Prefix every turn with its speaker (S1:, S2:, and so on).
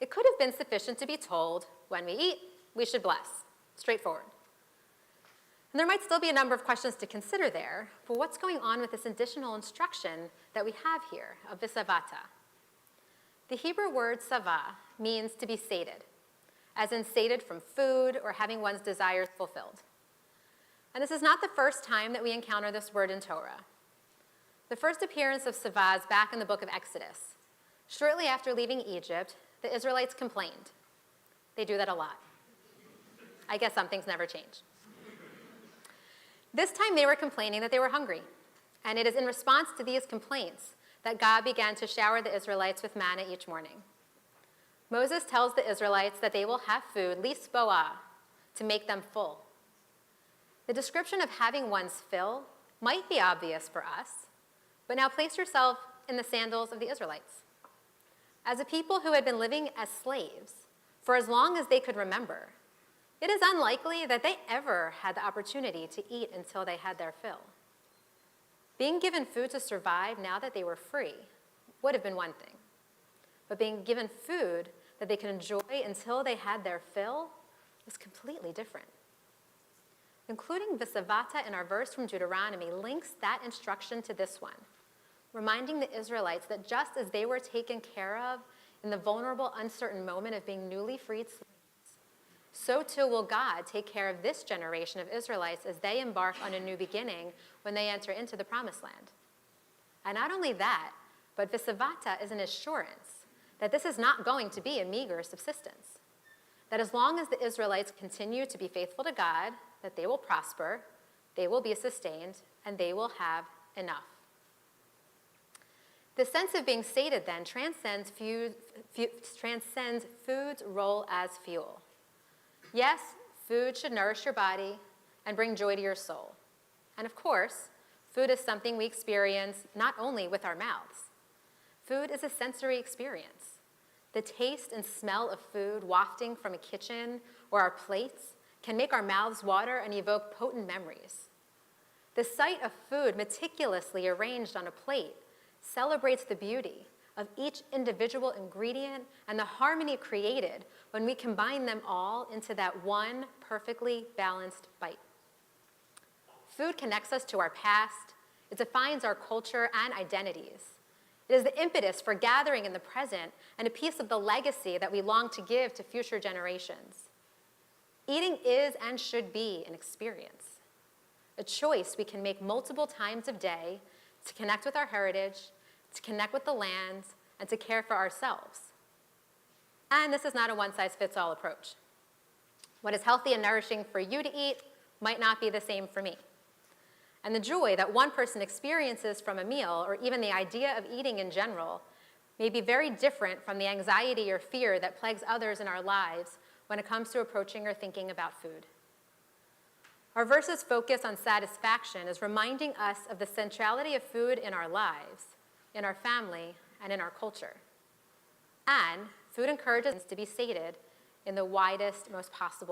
S1: it could have been sufficient to be told, when we eat, we should bless. Straightforward. And there might still be a number of questions to consider there, but what's going on with this additional instruction that we have here of visavata? The Hebrew word sava means to be sated, as in sated from food or having one's desires fulfilled. And this is not the first time that we encounter this word in Torah. The first appearance of sava is back in the book of Exodus. Shortly after leaving Egypt, the Israelites complained. They do that a lot. I guess some things never change. This time they were complaining that they were hungry. And it is in response to these complaints that God began to shower the Israelites with manna each morning. Moses tells the Israelites that they will have food, lisboah, to make them full. The description of having one's fill might be obvious for us, but now place yourself in the sandals of the Israelites. As a people who had been living as slaves for as long as they could remember, it is unlikely that they ever had the opportunity to eat until they had their fill. Being given food to survive now that they were free would have been one thing, but being given food that they could enjoy until they had their fill was completely different. Including visavata in our verse from Deuteronomy links that instruction to this one, reminding the Israelites that just as they were taken care of in the vulnerable, uncertain moment of being newly freed slaves, so too will God take care of this generation of Israelites as they embark on a new beginning when they enter into the promised land. And not only that, but visavata is an assurance that this is not going to be a meager subsistence. That as long as the Israelites continue to be faithful to God, that they will prosper, they will be sustained, and they will have enough. The sense of being sated then transcends food's role as fuel. Yes, food should nourish your body and bring joy to your soul. And of course, food is something we experience not only with our mouths. Food is a sensory experience. The taste and smell of food wafting from a kitchen or our plates can make our mouths water and evoke potent memories. The sight of food meticulously arranged on a plate celebrates the beauty of each individual ingredient and the harmony created when we combine them all into that one perfectly balanced bite. Food connects us to our past. It defines our culture and identities. It is the impetus for gathering in the present and a piece of the legacy that we long to give to future generations. Eating is and should be an experience, a choice we can make multiple times a day to connect with our heritage, to connect with the land, and to care for ourselves. And this is not a one-size-fits-all approach. What is healthy and nourishing for you to eat might not be the same for me. And the joy that one person experiences from a meal, or even the idea of eating in general, may be very different from the anxiety or fear that plagues others in our lives when it comes to approaching or thinking about food. Our verse's focus on satisfaction is reminding us of the centrality of food in our lives, in our family, and in our culture. And food encourages us to be sated in the widest, most possible way.